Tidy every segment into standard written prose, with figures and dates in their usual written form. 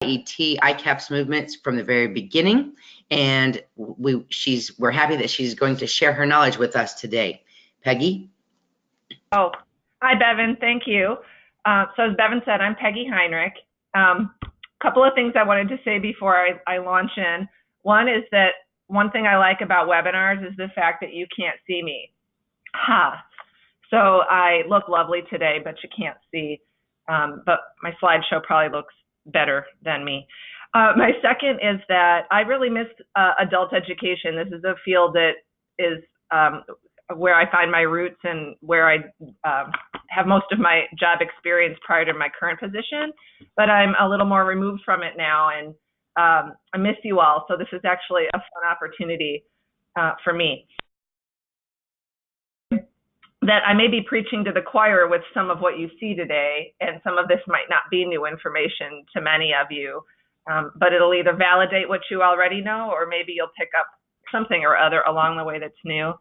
IET ICAPS movements from the very beginning, and we're happy that she's going to share her knowledge with us today. Peggy? Oh, hi, Bevan. Thank you. So as Bevan said, I'm Peggy Heinrich. Couple of things I wanted to say before I launch in. One is that one thing I like about webinars is the fact that you can't see me. So I look lovely today, but you can't see. But my slideshow probably looks better than me. My second is that I really miss adult education. This is a field that is where I find my roots and where I have most of my job experience prior to my current position, but I'm a little more removed from it now, and I miss you all. So this is actually a fun opportunity for me. That I may be preaching to the choir with some of what you see today, and some of this might not be new information to many of you, but it'll either validate what you already know, or maybe you'll pick up something or other along the way that's new.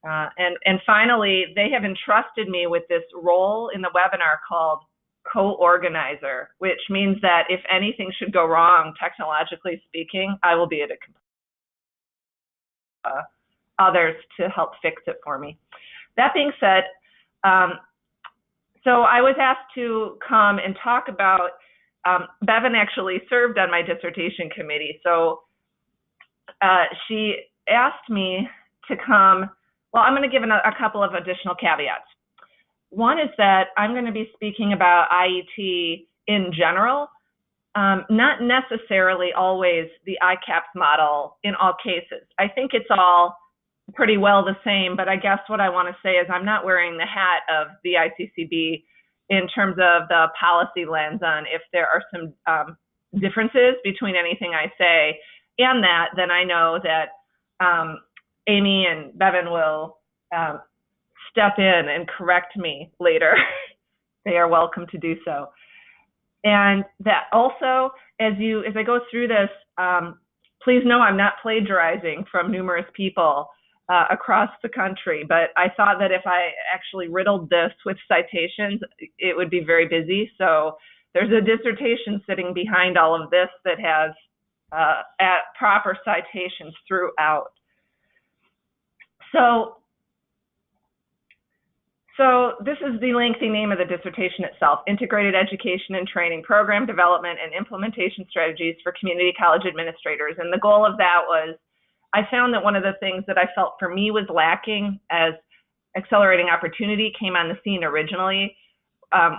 And finally, they have entrusted me with this role in the webinar called co-organizer, which means that if anything should go wrong, technologically speaking, I will be at others to help fix it for me. That being said, so I was asked to come and talk about, Bevan actually served on my dissertation committee, so she asked me to come. Well, I'm going to give a couple of additional caveats. One is that I'm going to be speaking about IET in general, not necessarily always the ICAPS model in all cases. I think it's all pretty well the same, but I guess what I want to say is I'm not wearing the hat of the ICCB in terms of the policy lens on if there are some differences between anything I say and that, then I know that Amy and Bevan will step in and correct me later. They are welcome to do so. And that also, as I go through this, please know I'm not plagiarizing from numerous people across the country, but I thought that if I actually riddled this with citations, it would be very busy. So there's a dissertation sitting behind all of this that has proper citations throughout. So this is the lengthy name of the dissertation itself: Integrated Education and Training Program Development and Implementation Strategies for Community College Administrators. And the goal of that was, I found that one of the things that I felt for me was lacking as Accelerating Opportunity came on the scene originally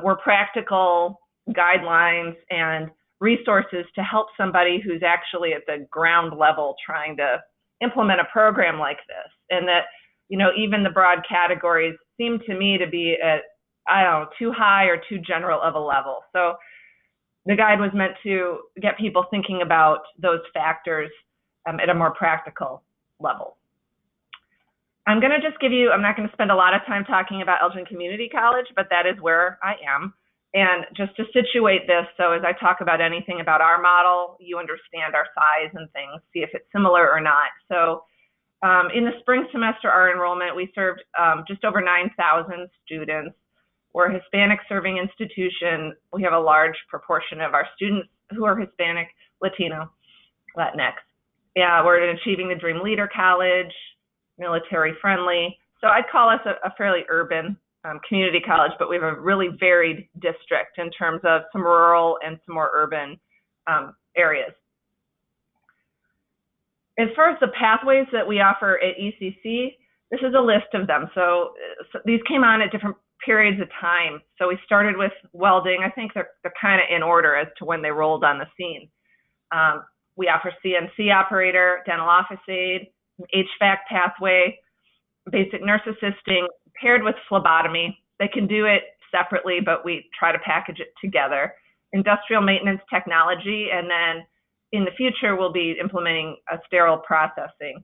were practical guidelines and resources to help somebody who's actually at the ground level trying to implement a program like this. And that, you know, even the broad categories seem to me to be at, I don't know, too high or too general of a level. So the guide was meant to get people thinking about those factors at a more practical level. I'm going to just give you, I'm not going to spend a lot of time talking about Elgin Community College, but that is where I am. And just to situate this, so as I talk about anything about our model, you understand our size and things, see if it's similar or not. So in the spring semester, our enrollment, we served just over 9,000 students. We're a Hispanic serving institution. We have a large proportion of our students who are Hispanic, Latino, Latinx. Yeah, we're an Achieving the Dream Leader college, military friendly. So I'd call us a fairly urban community college, but we have a really varied district in terms of some rural and some more urban areas. As far as the pathways that we offer at ECC, this is a list of them. So these came on at different periods of time. So we started with welding. I think they're kind of in order as to when they rolled on the scene. We offer CNC operator, dental office aide, HVAC pathway, basic nurse assisting, paired with phlebotomy. They can do it separately, but we try to package it together. Industrial maintenance technology, and then in the future, we'll be implementing a sterile processing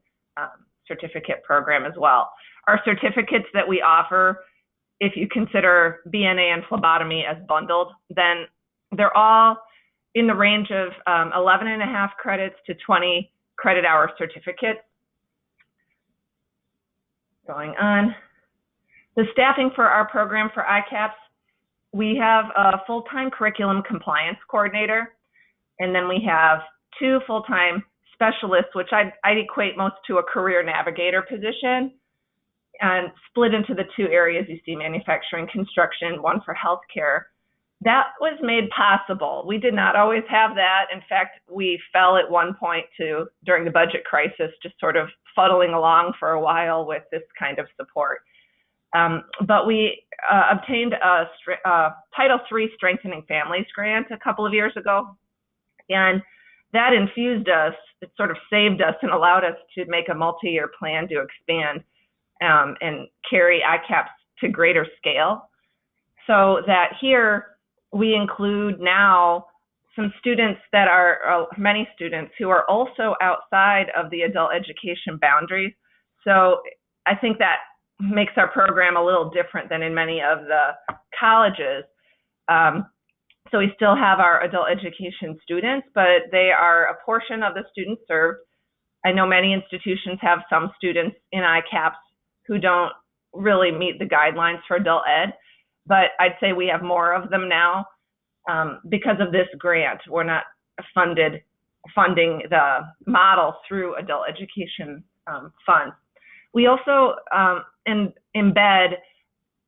certificate program as well. Our certificates that we offer, if you consider BNA and phlebotomy as bundled, then they're all in the range of 11.5 credits to 20 credit hour certificates. Going on. The staffing for our program for ICAPS, we have a full-time curriculum compliance coordinator, And then we have 2 full-time specialists, which I'd equate most to a career navigator position, and split into the 2 areas you see, manufacturing, construction, one for healthcare. That was made possible. We did not always have that. In fact, we fell at one point during the budget crisis, just sort of fuddling along for a while with this kind of support. But we obtained a Title III Strengthening Families grant a couple of years ago. And that infused us, it sort of saved us and allowed us to make a multi-year plan to expand and carry ICAPS to greater scale. So that here we include now some students that are, many students who are also outside of the adult education boundaries. So I think that makes our program a little different than in many of the colleges. So we still have our adult education students, but they are a portion of the students served. I know many institutions have some students in ICAPS who don't really meet the guidelines for adult ed, but I'd say we have more of them now because of this grant. We're not funding the model through adult education funds. We also embed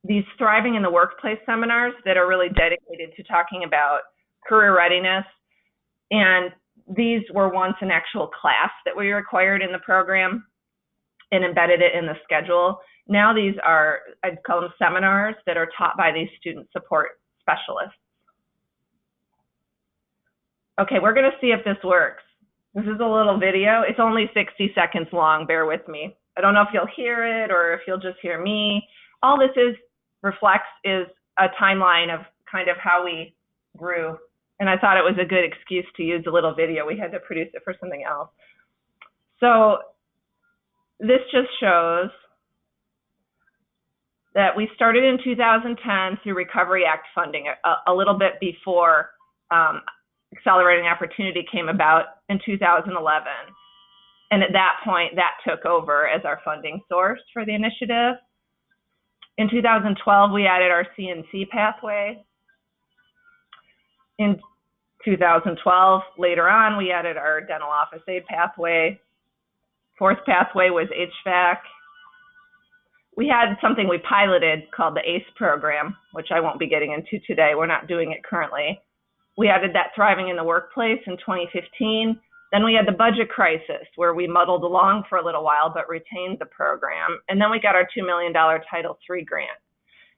these Thriving in the Workplace seminars that are really dedicated to talking about career readiness. And these were once an actual class that we required in the program and embedded it in the schedule. Now these are, I'd call them seminars that are taught by these student support specialists. Okay, we're gonna see if this works. This is a little video. It's only 60 seconds long, bear with me. I don't know if you'll hear it or if you'll just hear me. All this reflects is a timeline of kind of how we grew. And I thought it was a good excuse to use a little video. We had to produce it for something else. So this just shows that we started in 2010 through Recovery Act funding, a little bit before Accelerating Opportunity came about in 2011. And at that point, that took over as our funding source for the initiative. In 2012, we added our CNC pathway. In 2012, later on, we added our dental office aid pathway. 4th pathway was HVAC. We had something we piloted called the ACE program, which I won't be getting into today. We're not doing it currently. We added that Thriving in the Workplace in 2015. Then we had the budget crisis where we muddled along for a little while but retained the program. And then we got our $2 million Title III grant.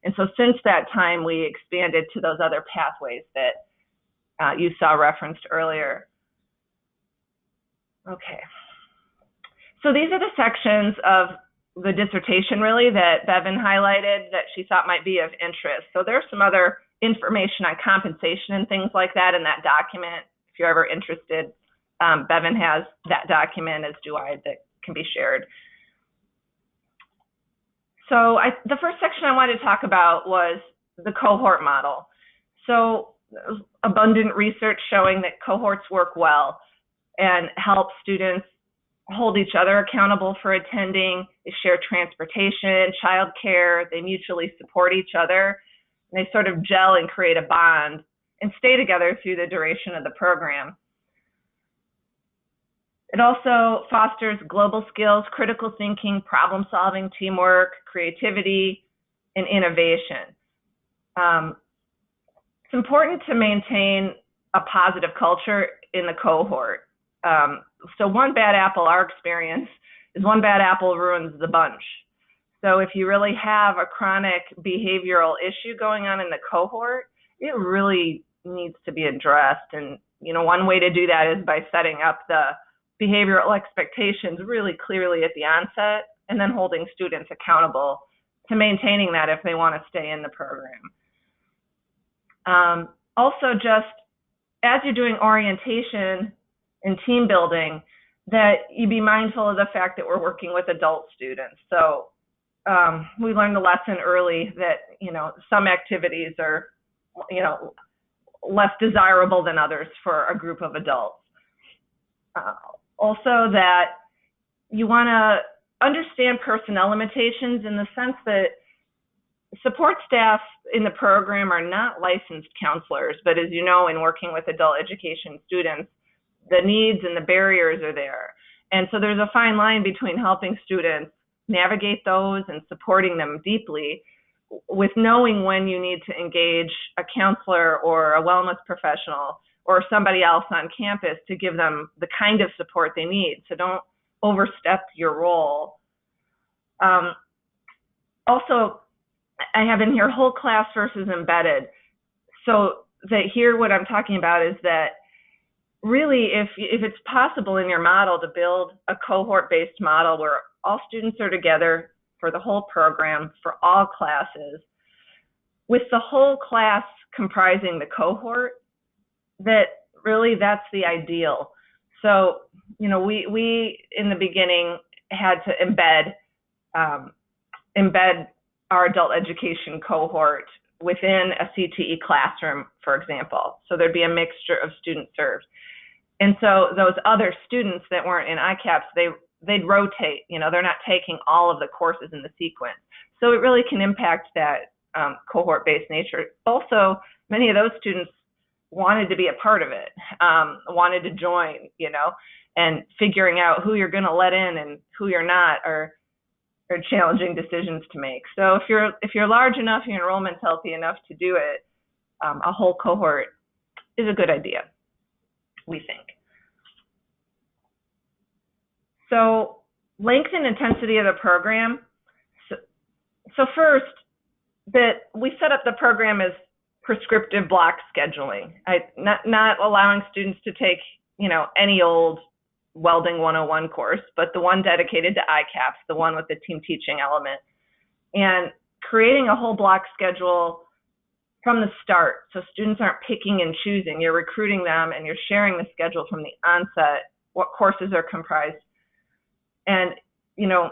And so since that time, we expanded to those other pathways that you saw referenced earlier. Okay. So these are the sections of the dissertation really that Bevan highlighted that she thought might be of interest. So there's some other information on compensation and things like that in that document. If you're ever interested, Bevan has that document, as do I, that can be shared. So the first section I wanted to talk about was the cohort model. So abundant research showing that cohorts work well and help students hold each other accountable for attending. They share transportation, childcare, they mutually support each other, and they sort of gel and create a bond and stay together through the duration of the program. It also fosters global skills, critical thinking, problem solving, teamwork, creativity, and innovation. It's important to maintain a positive culture in the cohort. So one bad apple, our experience, is one bad apple ruins the bunch. So if you really have a chronic behavioral issue going on in the cohort, it really needs to be addressed. And one way to do that is by setting up the behavioral expectations really clearly at the onset and then holding students accountable to maintaining that if they want to stay in the program. Also, just as you're doing orientation and team building, that you be mindful of the fact that we're working with adult students. So we learned the lesson early that, some activities are, less desirable than others for a group of adults. Also that you want to understand personnel limitations in the sense that support staff in the program are not licensed counselors, but as you know, in working with adult education students, the needs and the barriers are there. And so there's a fine line between helping students navigate those and supporting them deeply with knowing when you need to engage a counselor or a wellness professional or somebody else on campus to give them the kind of support they need. So don't overstep your role. Also, I have in here whole class versus embedded. So that here what I'm talking about is that really if it's possible in your model to build a cohort-based model where all students are together for the whole program, for all classes, with the whole class comprising the cohort, that really that's the ideal. So, you know, we in the beginning had to embed our adult education cohort within a CTE classroom, for example. So there'd be a mixture of students served. And so those other students that weren't in ICAPS, they'd rotate, you know, they're not taking all of the courses in the sequence. So it really can impact that cohort-based nature. Also, many of those students wanted to be a part of it, wanted to join, you know, and figuring out who you're going to let in and who you're not are challenging decisions to make. So if you're large enough, your enrollment's healthy enough to do it, a whole cohort is a good idea, we think. So length and intensity of the program. So first, that we set up the program as prescriptive block scheduling, not allowing students to take, you know, any old welding 101 course, but the one dedicated to ICAPS, the one with the team teaching element, and creating a whole block schedule from the start. So students aren't picking and choosing. You're recruiting them and you're sharing the schedule from the onset, what courses are comprised. And, you know,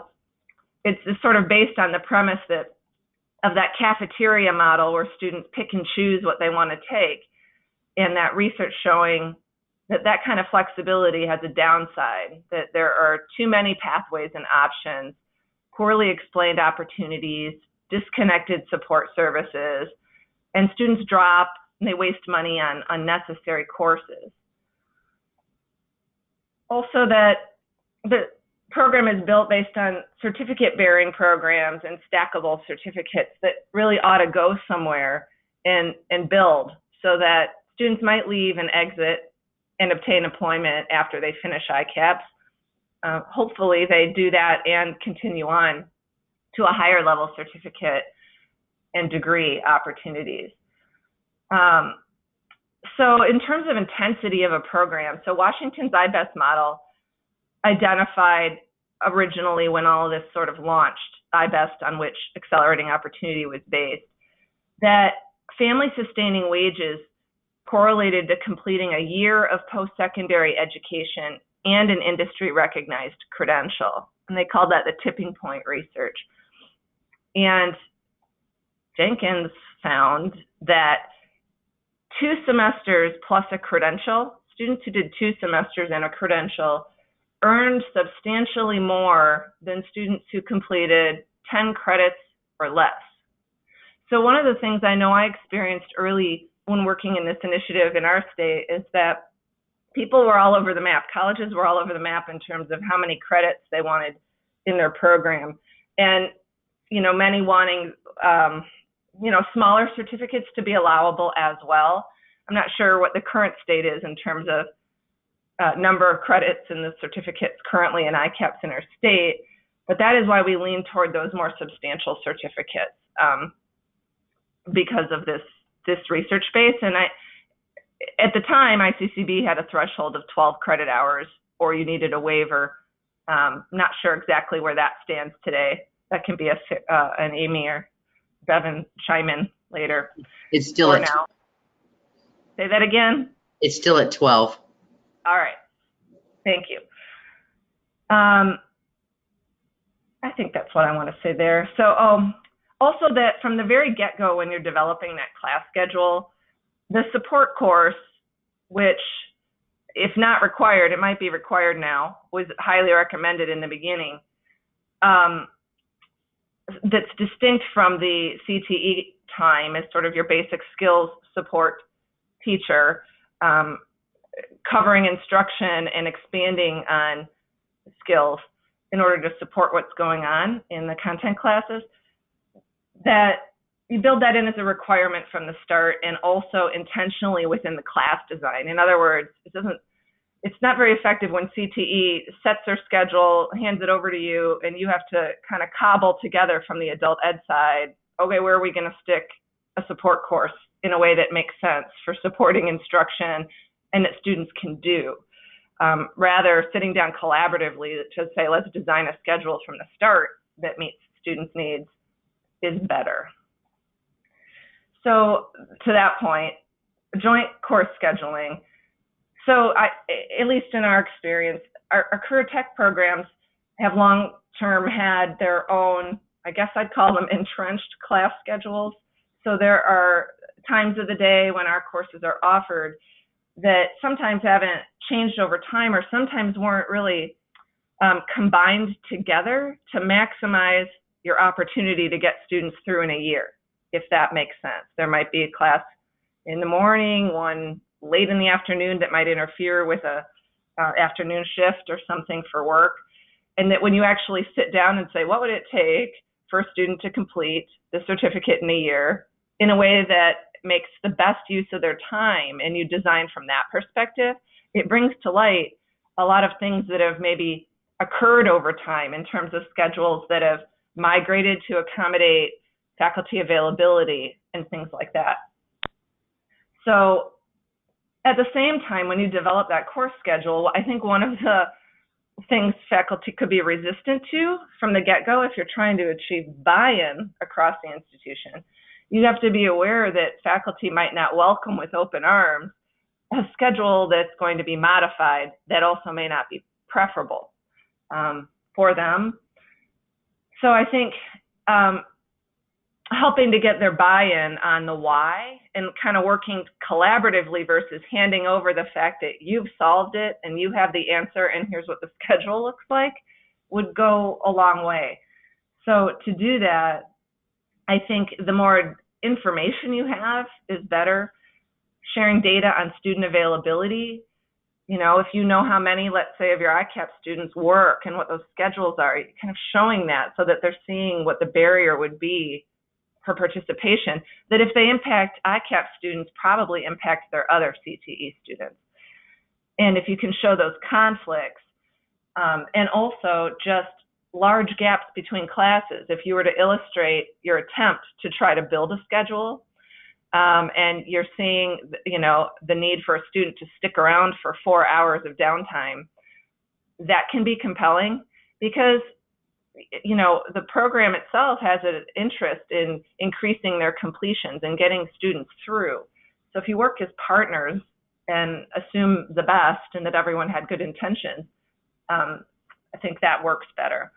it's sort of based on the premise of that cafeteria model where students pick and choose what they want to take, and that research showing that kind of flexibility has a downside, that there are too many pathways and options, poorly explained opportunities, disconnected support services, and students drop and they waste money on unnecessary courses. Also, that the program is built based on certificate-bearing programs and stackable certificates that really ought to go somewhere and build, so that students might leave and exit and obtain employment after they finish ICAPS. Hopefully they do that and continue on to a higher level certificate and degree opportunities. So in terms of intensity of a program, so Washington's IBEST model identified originally, when all of this sort of launched, IBEST, on which Accelerating Opportunity was based, that family sustaining wages correlated to completing a year of post-secondary education and an industry-recognized credential. And they called that the tipping point research. And Jenkins found that 2 semesters plus a credential, students who did 2 semesters and a credential earned substantially more than students who completed 10 credits or less. So one of the things I know I experienced early when working in this initiative in our state is that people were all over the map. Colleges were all over the map in terms of how many credits they wanted in their program. And, you know, many wanting, you know, smaller certificates to be allowable as well. I'm not sure what the current state is in terms of number of credits in the certificates currently in ICAPS in our state, but that is why we lean toward those more substantial certificates because of this research base. And at the time, ICCB had a threshold of 12 credit hours, or you needed a waiver. Not sure exactly where that stands today. That can be an Amy or Bevan chime in later. It's still at now. Say that again. It's still at 12. All right. Thank you. I think that's what I want to say there. So also that from the very get-go, when you're developing that class schedule, the support course, which if not required, it might be required now, was highly recommended in the beginning. that's distinct from the CTE time as sort of your basic skills support teacher, covering instruction and expanding on skills in order to support what's going on in the content classes, that you build that in as a requirement from the start, and also intentionally within the class design. In other words, it's not very effective when CTE sets their schedule, hands it over to you, and you have to kind of cobble together from the adult ed side, okay, where are we going to stick a support course in a way that makes sense for supporting instruction and that students can do. Rather, sitting down collaboratively to say, let's design a schedule from the start that meets students' needs is better. So to that point, joint course scheduling. So at least in our experience, our career tech programs have long-term had their own, I guess I'd call them entrenched class schedules. So there are times of the day when our courses are offered that sometimes haven't changed over time, or sometimes weren't really combined together to maximize your opportunity to get students through in a year, if that makes sense. There might be a class in the morning, one late in the afternoon that might interfere with a afternoon shift or something for work. And that when you actually sit down and say, what would it take for a student to complete the certificate in a year in a way that makes the best use of their time, and you design from that perspective, it brings to light a lot of things that have maybe occurred over time in terms of schedules that have migrated to accommodate faculty availability and things like that. So at the same time, when you develop that course schedule, I think one of the things faculty could be resistant to from the get-go, if you're trying to achieve buy-in across the institution, you have to be aware that faculty might not welcome with open arms a schedule that's going to be modified that also may not be preferable for them. So I think helping to get their buy-in on the why and kind of working collaboratively versus handing over the fact that you've solved it and you have the answer and here's what the schedule looks like would go a long way. So to do that, I think the more information you have is better. Sharing data on student availability, you know, if you know how many, let's say, of your ICAP students work and what those schedules are, kind of showing that so that they're seeing what the barrier would be for participation, that if they impact ICAP students, probably impact their other CTE students. And if you can show those conflicts, and also just large gaps between classes, if you were to illustrate your attempt to try to build a schedule, and you're seeing, you know, the need for a student to stick around for 4 hours of downtime, that can be compelling because, you know, the program itself has an interest in increasing their completions and getting students through. So if you work as partners and assume the best and that everyone had good intentions, I think that works better.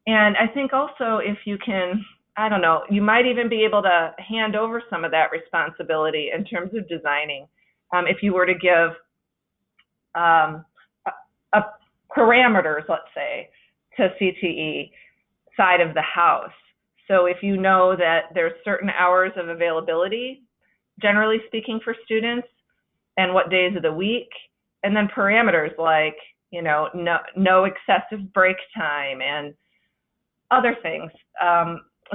And I think also if you can, I don't know, you might even be able to hand over some of that responsibility in terms of designing. If you were to give a parameters, let's say, to CTE side of the house. So if you know that there's certain hours of availability, generally speaking, for students, and what days of the week, and then parameters like, you know, no excessive break time and other things.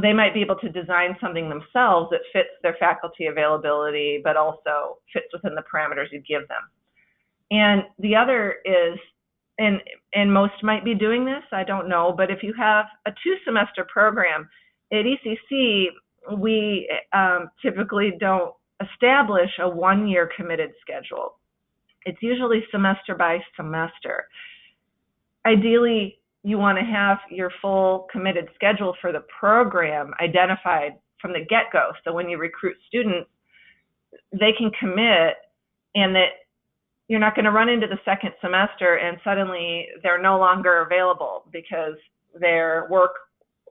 They might be able to design something themselves that fits their faculty availability, but also fits within the parameters you give them. And the other is, and most might be doing this, I don't know, but if you have a 2-semester program, at ECC, we typically don't establish a 1-year committed schedule. It's usually semester by semester. Ideally, you want to have your full committed schedule for the program identified from the get-go. So when you recruit students, they can commit, and that you're not going to run into the second semester and suddenly they're no longer available because their work,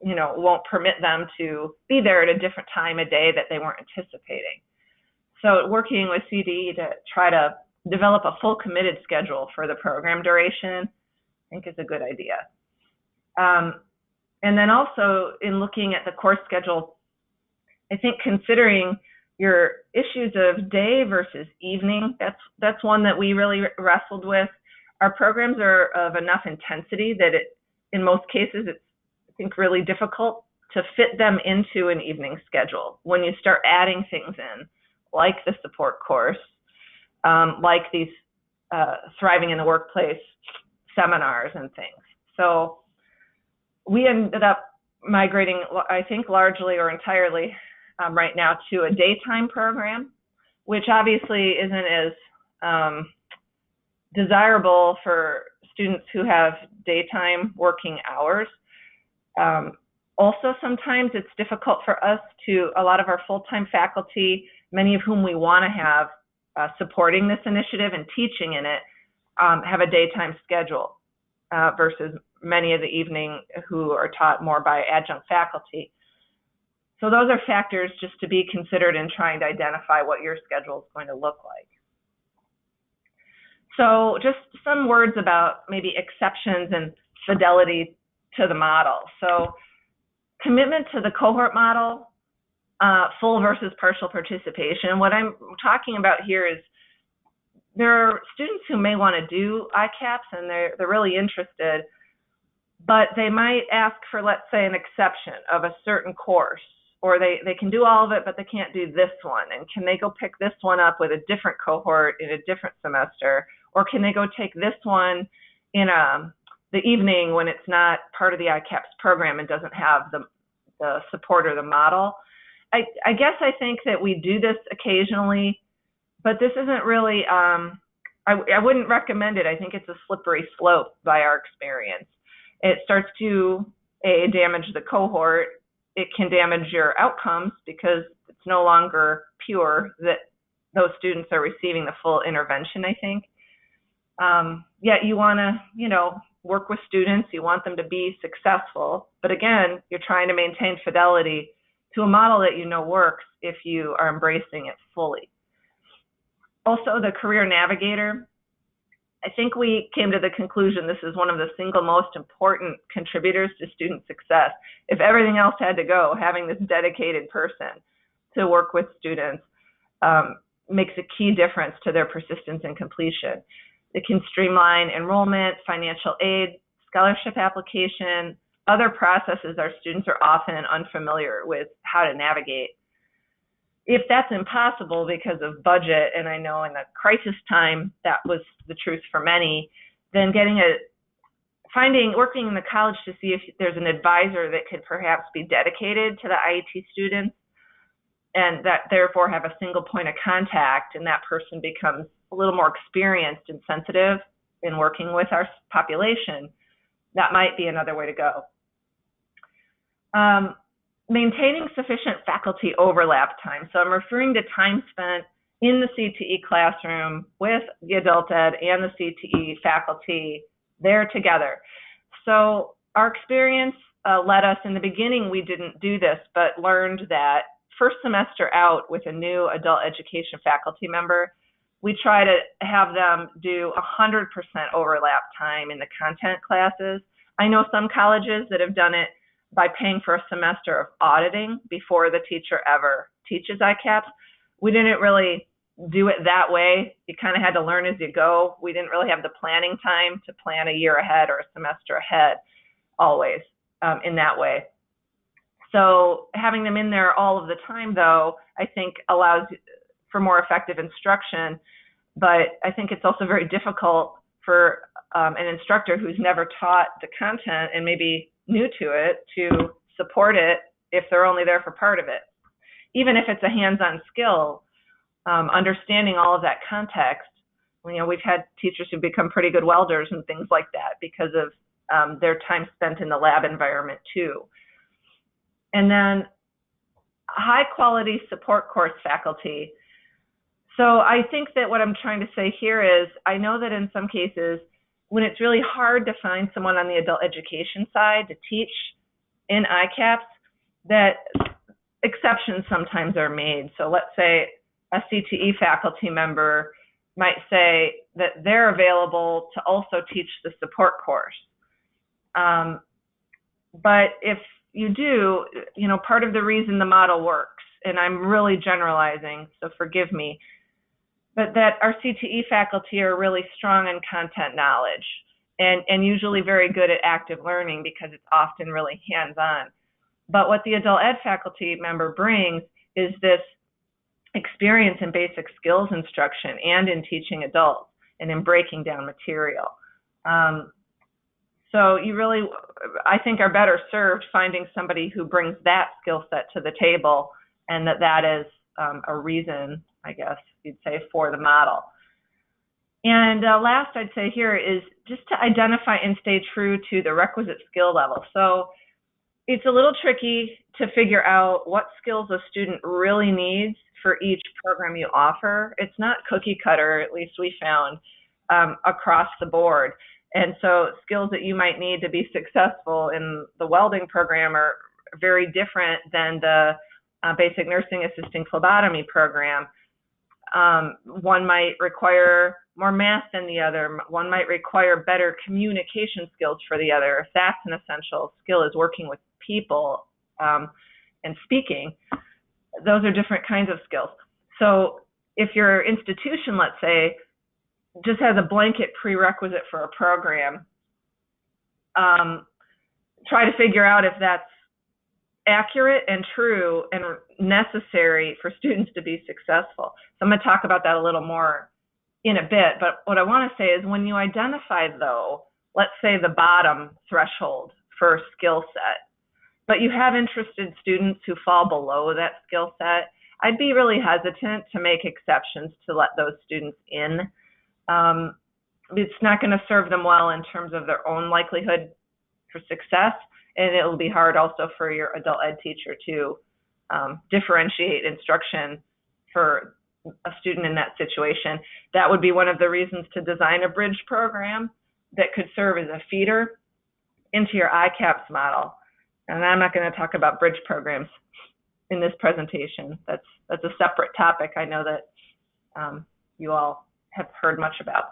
you know, won't permit them to be there at a different time of day that they weren't anticipating. So working with CTE to try to develop a full committed schedule for the program duration, I think is a good idea. And then also in looking at the course schedule, I think considering your issues of day versus evening, that's one that we really wrestled with. Our programs are of enough intensity that in most cases, it's, I think, really difficult to fit them into an evening schedule when you start adding things in, like the support course, like these Thriving in the Workplace seminars and things. So we ended up migrating, I think, largely or entirely right now to a daytime program, which obviously isn't as desirable for students who have daytime working hours. Also, sometimes it's difficult for us a lot of our full-time faculty, many of whom we want to have supporting this initiative and teaching in it, have a daytime schedule versus many of the evening who are taught more by adjunct faculty. So those are factors just to be considered in trying to identify what your schedule is going to look like. So just some words about maybe exceptions and fidelity to the model. So commitment to the cohort model, full versus partial participation. What I'm talking about here is there are students who may want to do ICAPs and they're really interested, but they might ask for, let's say, an exception of a certain course, or they can do all of it, but they can't do this one. And can they go pick this one up with a different cohort in a different semester? Or can they go take this one in the evening when it's not part of the ICAPS program and doesn't have the support or the model? I guess I think that we do this occasionally, but this isn't really, I wouldn't recommend it. I think it's a slippery slope by our experience. It starts to damage the cohort. It can damage your outcomes because it's no longer pure that those students are receiving the full intervention, I think. Yet you want to, work with students. You want them to be successful. But again, you're trying to maintain fidelity to a model that works if you are embracing it fully. Also, the career navigator. I think we came to the conclusion this is one of the single most important contributors to student success. If everything else had to go, having this dedicated person to work with students makes a key difference to their persistence and completion. It can streamline enrollment, financial aid, scholarship application, other processes our students are often unfamiliar with how to navigate. If that's impossible because of budget, and I know in the crisis time that was the truth for many, then working in the college to see if there's an advisor that could perhaps be dedicated to the IET students and that therefore have a single point of contact, and that person becomes a little more experienced and sensitive in working with our population, that might be another way to go. Maintaining sufficient faculty overlap time. So I'm referring to time spent in the CTE classroom with the adult ed and the CTE faculty there together. So our experience led us, in the beginning we didn't do this, but learned that first semester out with a new adult education faculty member, we try to have them do 100% overlap time in the content classes. I know some colleges that have done it by paying for a semester of auditing before the teacher ever teaches ICAPS. We didn't really do it that way. You kind of had to learn as you go. We didn't really have the planning time to plan a year ahead or a semester ahead always in that way. So having them in there all of the time, though, I think allows for more effective instruction. But I think it's also very difficult for an instructor who's never taught the content and maybe new to it to support it if they're only there for part of it. Even if it's a hands-on skill, understanding all of that context, we've had teachers who become pretty good welders and things like that because of their time spent in the lab environment too. And then high quality support course faculty. So I think that what I'm trying to say here is, I know that in some cases, when it's really hard to find someone on the adult education side to teach in ICAPS, that exceptions sometimes are made. So let's say a CTE faculty member might say that they're available to also teach the support course. But if you do, part of the reason the model works, and I'm really generalizing, so forgive me, but that our CTE faculty are really strong in content knowledge and usually very good at active learning because it's often really hands-on. But what the adult ed faculty member brings is this experience in basic skills instruction and in teaching adults and in breaking down material. So you really, I think, are better served finding somebody who brings that skill set to the table, and that is a reason, I guess you'd say, for the model. And last I'd say here is just to identify and stay true to the requisite skill level. So it's a little tricky to figure out what skills a student really needs for each program you offer. It's not cookie cutter, at least we found, across the board. And so skills that you might need to be successful in the welding program are very different than the basic nursing assisting phlebotomy program. One might require more math than the other. One might require better communication skills for the other. If that's an essential skill, is working with people and speaking. Those are different kinds of skills. So if your institution, let's say, just has a blanket prerequisite for a program, try to figure out if that's accurate and true and necessary for students to be successful. So I'm going to talk about that a little more in a bit, but what I want to say is when you identify, though, let's say the bottom threshold for a skill set, but you have interested students who fall below that skill set, I'd be really hesitant to make exceptions to let those students in. It's not going to serve them well in terms of their own likelihood for success, and it'll be hard also for your adult ed teacher to differentiate instruction for a student in that situation. That would be one of the reasons to design a bridge program that could serve as a feeder into your ICAPS model. And I'm not going to talk about bridge programs in this presentation. That's a separate topic I know that you all have heard much about.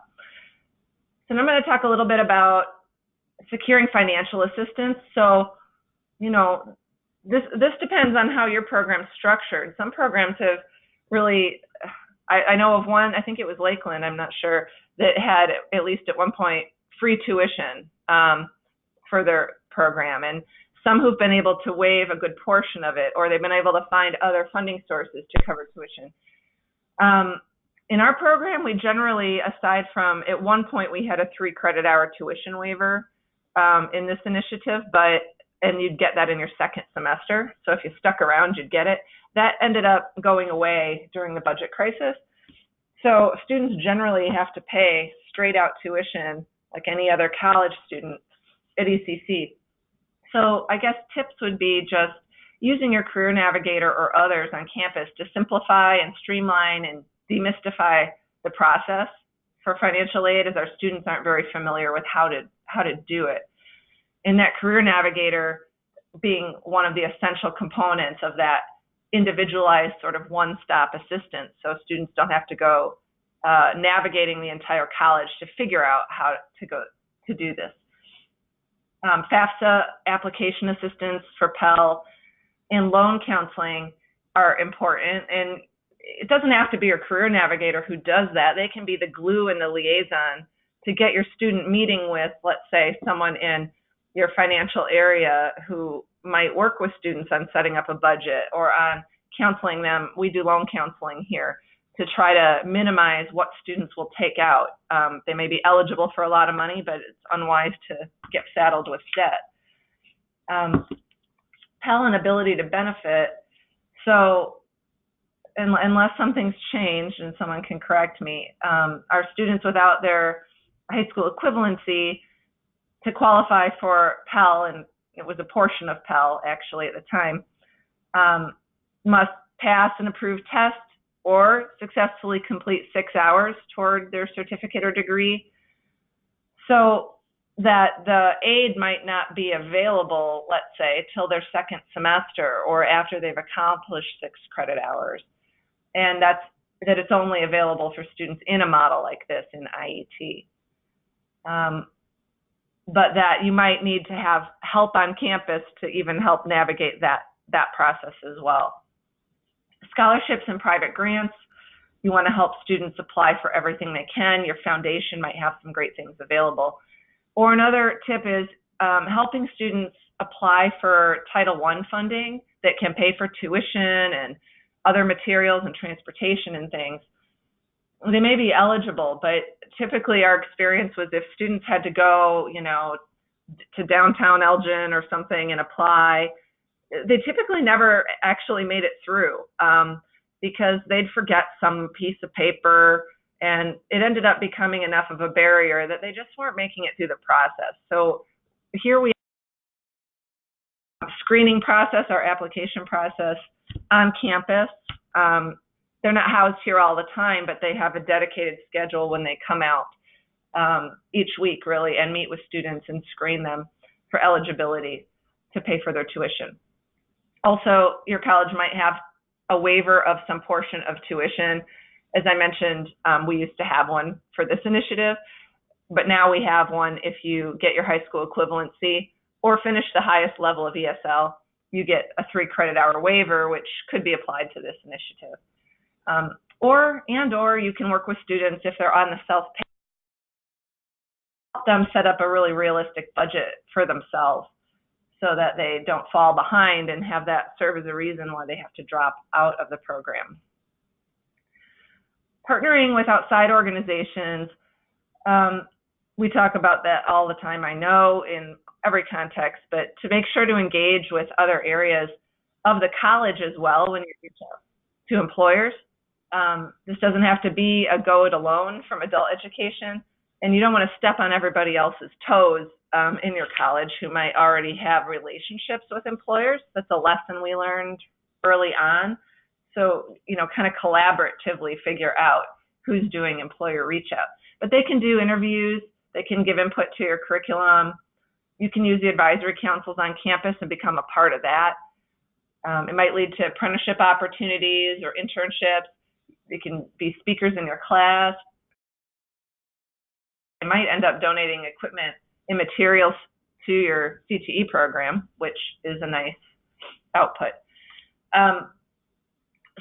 So now I'm going to talk a little bit about securing financial assistance. So, this depends on how your program's structured. Some programs have really, I know of one, I think it was Lakeland, I'm not sure, that had, at least at one point, free tuition for their program. And some who've been able to waive a good portion of it, or they've been able to find other funding sources to cover tuition. In our program, we generally, aside from, at one point, we had a 3 credit hour tuition waiver in this initiative, and you'd get that in your second semester. So if you stuck around, you'd get it. That ended up going away during the budget crisis. So students generally have to pay straight out tuition like any other college student at ECC. So I guess tips would be just using your career navigator or others on campus to simplify and streamline and demystify the process for financial aid, as our students aren't very familiar with how to do it. And that career navigator being one of the essential components of that individualized sort of one-stop assistance, so students don't have to go navigating the entire college to figure out how to do this. FAFSA application assistance for Pell and loan counseling are important, and it doesn't have to be your career navigator who does that. They can be the glue and the liaison to get your student meeting with, let's say, someone in your financial area who might work with students on setting up a budget or on counseling them. We do loan counseling here to try to minimize what students will take out. They may be eligible for a lot of money, but it's unwise to get saddled with debt. Pell and ability to benefit. So unless something's changed, and someone can correct me, our students without their high school equivalency to qualify for Pell, and it was a portion of Pell actually at the time, must pass an approved test or successfully complete 6 hours toward their certificate or degree, so that the aid might not be available, let's say, till their second semester or after they've accomplished 6 credit hours. And that it's only available for students in a model like this in IET. but that you might need to have help on campus to even help navigate that process as well. Scholarships and private grants, you want to help students apply for everything they can. Your foundation might have some great things available. Or another tip is helping students apply for Title I funding that can pay for tuition and other materials and transportation and things. They may be eligible, but typically our experience was if students had to go, to downtown Elgin or something and apply, they typically never actually made it through because they'd forget some piece of paper, and it ended up becoming enough of a barrier that they just weren't making it through the process. So here we have a screening process, our application process on campus. They're not housed here all the time, but they have a dedicated schedule when they come out each week, really, and meet with students and screen them for eligibility to pay for their tuition. Also, your college might have a waiver of some portion of tuition. As I mentioned, we used to have one for this initiative, but now we have one if you get your high school equivalency or finish the highest level of ESL, you get a 3-credit-hour waiver, which could be applied to this initiative. Or you can work with students if they're on the self-pay, help them set up a really realistic budget for themselves so that they don't fall behind and have that serve as a reason why they have to drop out of the program. Partnering with outside organizations, we talk about that all the time, I know, in every context, but to make sure to engage with other areas of the college as well when you reach out to employers. This doesn't have to be a go it alone from adult education, and you don't want to step on everybody else's toes in your college who might already have relationships with employers. That's a lesson we learned early on. So, kind of collaboratively figure out who's doing employer reach out. But they can do interviews, they can give input to your curriculum. You can use the advisory councils on campus and become a part of that. It might lead to apprenticeship opportunities or internships. You can be speakers in your class. You might end up donating equipment and materials to your CTE program, which is a nice output.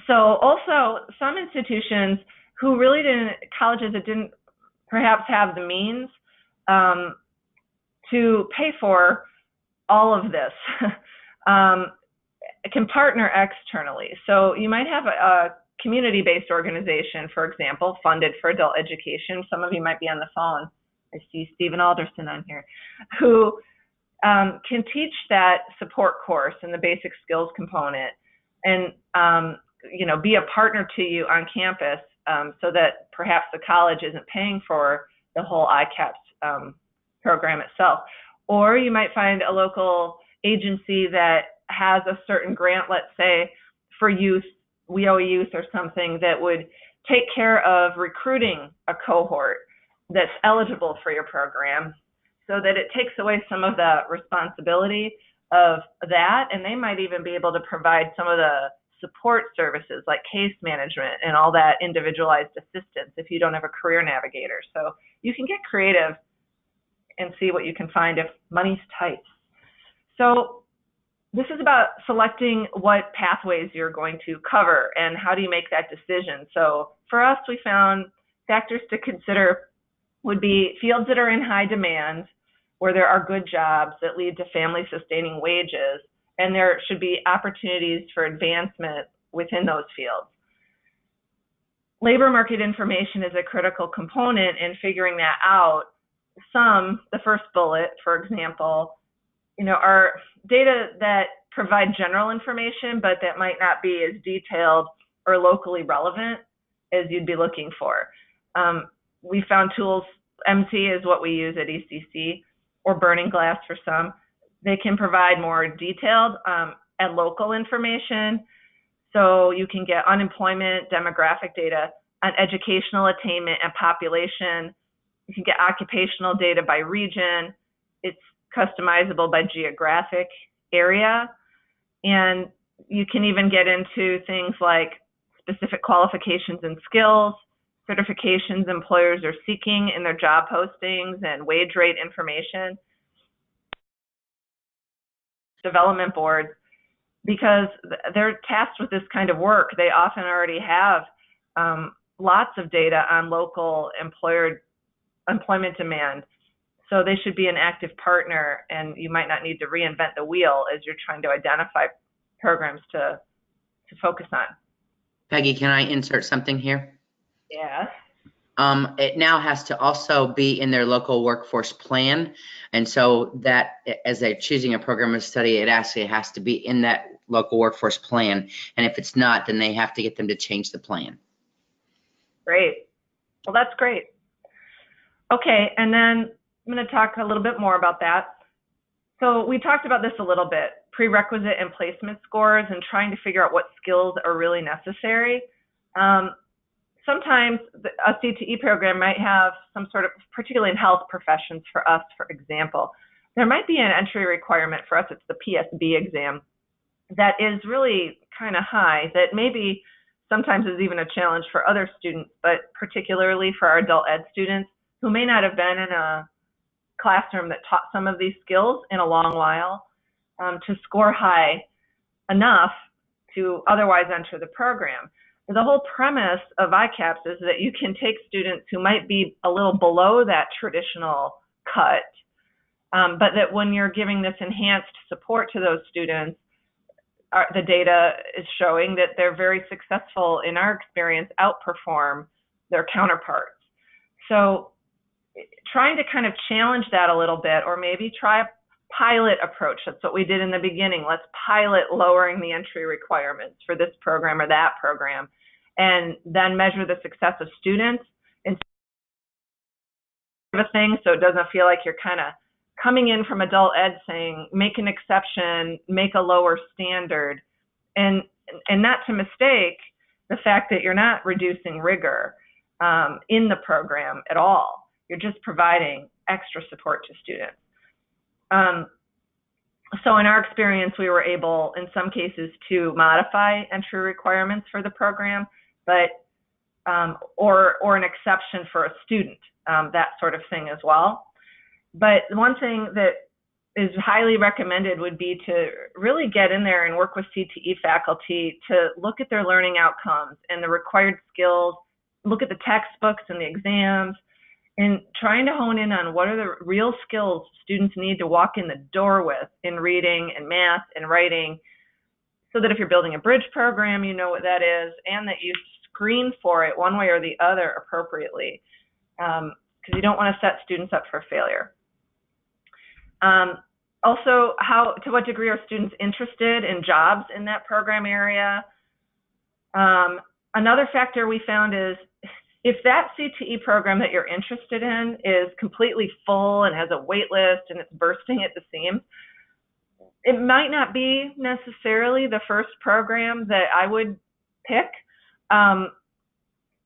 So also some institutions who really colleges that didn't perhaps have the means to pay for all of this can partner externally. So you might have a community-based organization, for example, funded for adult education. Some of you might be on the phone. I see Stephen Alderson on here, who can teach that support course and the basic skills component and be a partner to you on campus so that perhaps the college isn't paying for the whole ICAPS program itself. Or you might find a local agency that has a certain grant, let's say, for youth, We Owe Youth or something, that would take care of recruiting a cohort that's eligible for your program so that it takes away some of the responsibility of that, and they might even be able to provide some of the support services like case management and all that individualized assistance if you don't have a career navigator. So you can get creative and see what you can find if money's tight. So this is about selecting what pathways you're going to cover and how do you make that decision. So for us, we found factors to consider would be fields that are in high demand, where there are good jobs that lead to family-sustaining wages, and there should be opportunities for advancement within those fields. Labor market information is a critical component in figuring that out. The first bullet, for example, are data that provide general information, but that might not be as detailed or locally relevant as you'd be looking for. We found tools, MC is what we use at ECC, or Burning Glass for some. They can provide more detailed and local information. So you can get unemployment, demographic data on educational attainment and population. You can get occupational data by region. It's customizable by geographic area. And you can even get into things like specific qualifications and skills, certifications employers are seeking in their job postings, and wage rate information. development boards, because they're tasked with this kind of work. They often already have lots of data on local employment demand. So they should be an active partner, and you might not need to reinvent the wheel as you're trying to identify programs to focus on. Peggy, can I insert something here? Yeah. It now has to also be in their local workforce plan. And so that as they're choosing a program of study, it actually has to be in that local workforce plan. And if it's not, then they have to get them to change the plan. Great. Well, that's great. Okay, and then I'm going to talk a little bit more about that. So we talked about this a little bit, prerequisite and placement scores, and trying to figure out what skills are really necessary. Sometimes a CTE program might have some sort of, particularly in health professions for us, for example, there might be an entry requirement for us, it's the PSB exam, that is really kind of high, that maybe sometimes is even a challenge for other students, but particularly for our adult ed students who may not have been in a classroom that taught some of these skills in a long while, to score high enough to otherwise enter the program. The whole premise of ICAPS is that you can take students who might be a little below that traditional cut, but that when you're giving this enhanced support to those students, the data is showing that they're very successful, in our experience, outperform their counterparts. So trying to kind of challenge that a little bit, or maybe try a pilot approach. That's what we did in the beginning. Let's pilot lowering the entry requirements for this program or that program, and then measure the success of students and a thing, so it doesn't feel like you're kind of coming in from adult ed saying, make an exception, make a lower standard, and not to mistake the fact that you're not reducing rigor in the program at all. You're just providing extra support to students. So in our experience, we were able, in some cases, to modify entry requirements for the program, but or an exception for a student, that sort of thing as well. But one thing that is highly recommended would be to really get in there and work with CTE faculty to look at their learning outcomes and the required skills, look at the textbooks and the exams, and trying to hone in on what are the real skills students need to walk in the door with in reading and math and writing, so that if you're building a bridge program, you know what that is, and that you screen for it one way or the other appropriately, because you don't want to set students up for failure. Also, to what degree are students interested in jobs in that program area? Another factor we found is, if that CTE program that you're interested in is completely full and has a wait list and it's bursting at the seams, it might not be necessarily the first program that I would pick.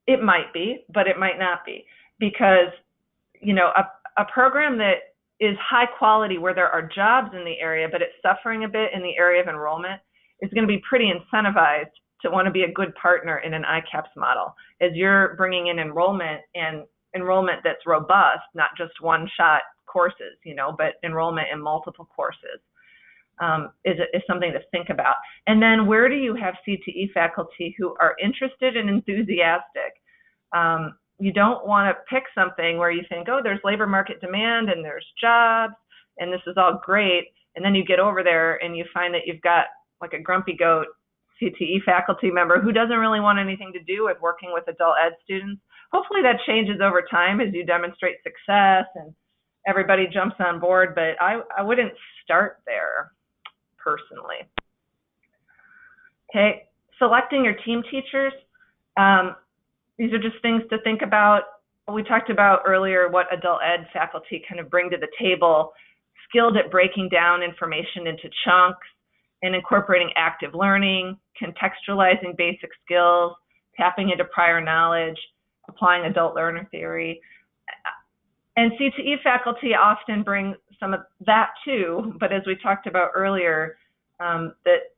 It might be, but it might not be, because, you know, a program that is high quality where there are jobs in the area, but it's suffering a bit in the area of enrollment, is going to be pretty incentivized to want to be a good partner in an ICAPS model, as you're bringing in enrollment, and enrollment that's robust, not just one-shot courses, you know, but enrollment in multiple courses is something to think about. And then where do you have CTE faculty who are interested and enthusiastic? You don't want to pick something where you think, oh, there's labor market demand and there's jobs and this is all great, and then you get over there and you find that you've got like a grumpy goat CTE faculty member who doesn't really want anything to do with working with adult ed students. Hopefully that changes over time as you demonstrate success and everybody jumps on board, but I wouldn't start there personally. Okay, selecting your team teachers. These are just things to think about. We talked about earlier what adult ed faculty kind of bring to the table, skilled at breaking down information into chunks and incorporating active learning, contextualizing basic skills, tapping into prior knowledge, applying adult learner theory. And CTE faculty often bring some of that too, but as we talked about earlier, that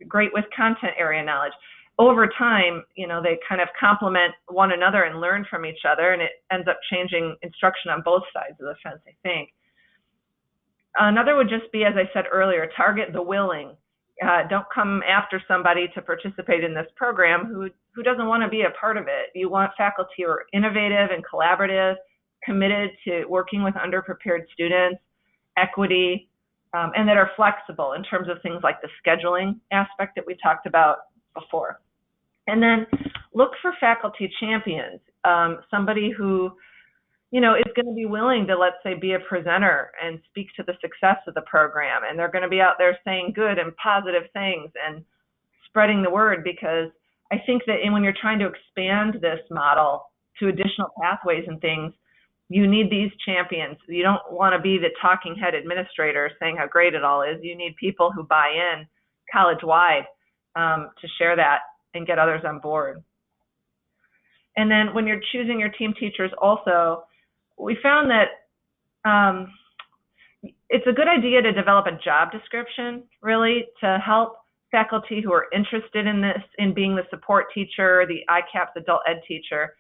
great with content area knowledge. Over time, you know, they kind of complement one another and learn from each other, and it ends up changing instruction on both sides of the fence, I think. Another would just be, as I said earlier, target the willing. Don't come after somebody to participate in this program who doesn't want to be a part of it. You want faculty who are innovative and collaborative, committed to working with underprepared students, equity, and that are flexible in terms of things like the scheduling aspect that we talked about before. And then look for faculty champions, somebody who is going to be willing to, let's say, be a presenter and speak to the success of the program. And they're going to be out there saying good and positive things and spreading the word, because I think that when you're trying to expand this model to additional pathways and things, you need these champions. You don't want to be the talking head administrator saying how great it all is. You need people who buy in college-wide to share that and get others on board. And then when you're choosing your team teachers also, we found that it's a good idea to develop a job description, really, to help faculty who are interested in this, in being the support teacher, the ICAPS adult ed teacher,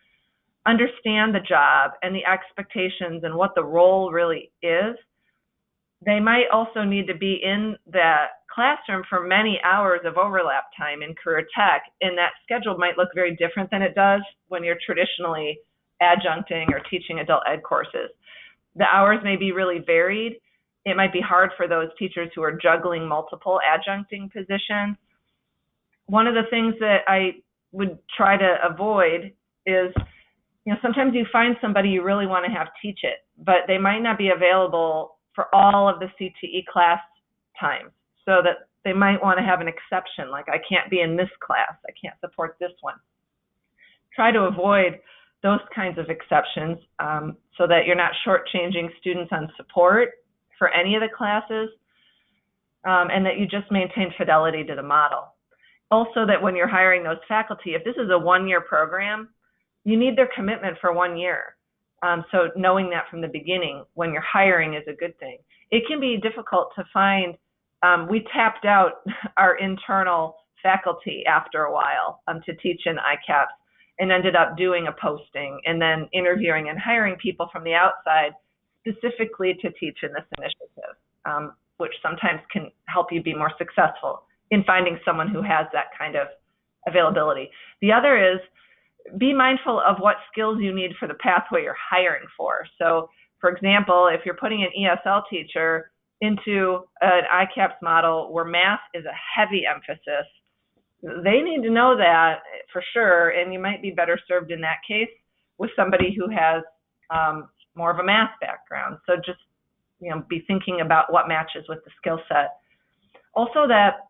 understand the job and the expectations and what the role really is. They might also need to be in that classroom for many hours of overlap time in career tech, and that schedule might look very different than it does when you're traditionally adjuncting or teaching adult ed courses. The hours may be really varied. It might be hard for those teachers who are juggling multiple adjuncting positions. One of the things that I would try to avoid is, sometimes you find somebody you really want to have teach it, but they might not be available for all of the CTE class times, so that they might want to have an exception, like I can't be in this class, I can't support this one. Try to avoid those kinds of exceptions so that you're not shortchanging students on support for any of the classes, and that you just maintain fidelity to the model. Also, that when you're hiring those faculty, if this is a one-year program, you need their commitment for 1 year. So knowing that from the beginning when you're hiring is a good thing. It can be difficult to find. We tapped out our internal faculty after a while to teach in ICAPS, and ended up doing a posting and then interviewing and hiring people from the outside specifically to teach in this initiative, which sometimes can help you be more successful in finding someone who has that kind of availability. The other is, be mindful of what skills you need for the pathway you're hiring for. So, for example, if you're putting an ESL teacher into an ICAPS model where math is a heavy emphasis, they need to know that for sure, and you might be better served in that case with somebody who has more of a math background. So just be thinking about what matches with the skill set. Also, that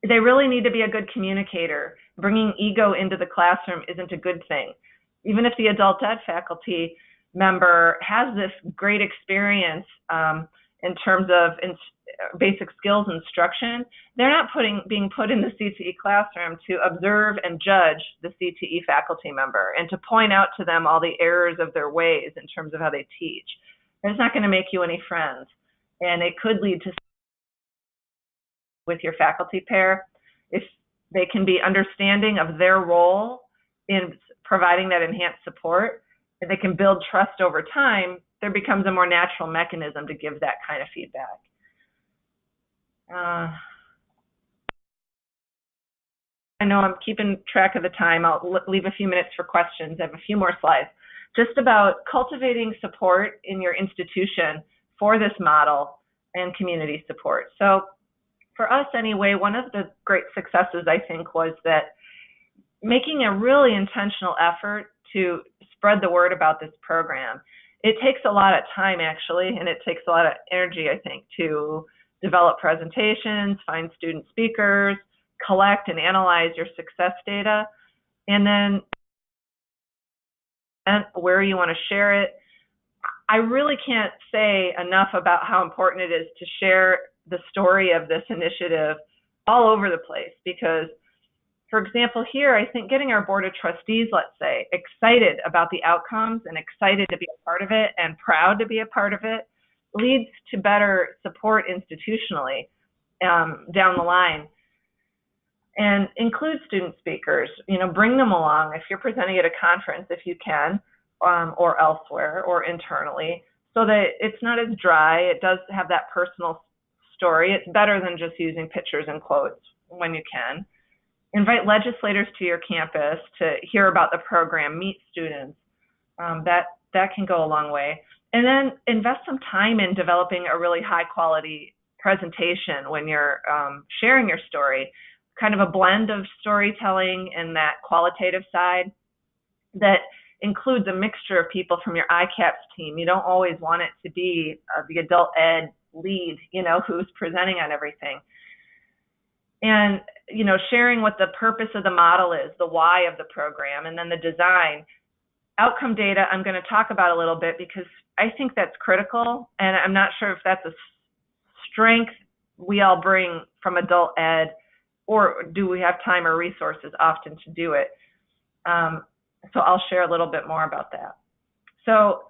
they really need to be a good communicator. Bringing ego into the classroom isn't a good thing. Even if the adult ed faculty member has this great experience in terms of basic skills instruction, they're not being put in the CTE classroom to observe and judge the CTE faculty member and to point out to them all the errors of their ways in terms of how they teach. It's not going to make you any friends, and it could lead to with your faculty pair. If they can be understanding of their role in providing that enhanced support, and they can build trust over time, there becomes a more natural mechanism to give that kind of feedback. I know I'm keeping track of the time. I'll leave a few minutes for questions. I have a few more slides. Just about cultivating support in your institution for this model and community support. So for us anyway, one of the great successes I think was that making a really intentional effort to spread the word about this program. It takes a lot of time actually, and it takes a lot of energy, I think, to develop presentations, find student speakers, collect and analyze your success data, and then where you want to share it. I really can't say enough about how important it is to share the story of this initiative all over the place, because, for example, here, I think getting our board of trustees, let's say, excited about the outcomes and excited to be a part of it and proud to be a part of it leads to better support institutionally down the line. And include student speakers, bring them along if you're presenting at a conference, if you can, or elsewhere or internally, so that it's not as dry. It does have that personal story. It's better than just using pictures and quotes when you can. Invite legislators to your campus to hear about the program, meet students. That can go a long way. And then invest some time in developing a really high quality presentation when you're sharing your story, kind of a blend of storytelling and that qualitative side that includes a mixture of people from your ICAPS team. You don't always want it to be the adult ed lead, who's presenting on everything. And, sharing what the purpose of the model is, the why of the program, and then the design. Outcome data I'm going to talk about a little bit because I think that's critical, and I'm not sure if that's a strength we all bring from adult ed, or do we have time or resources often to do it. So I'll share a little bit more about that. So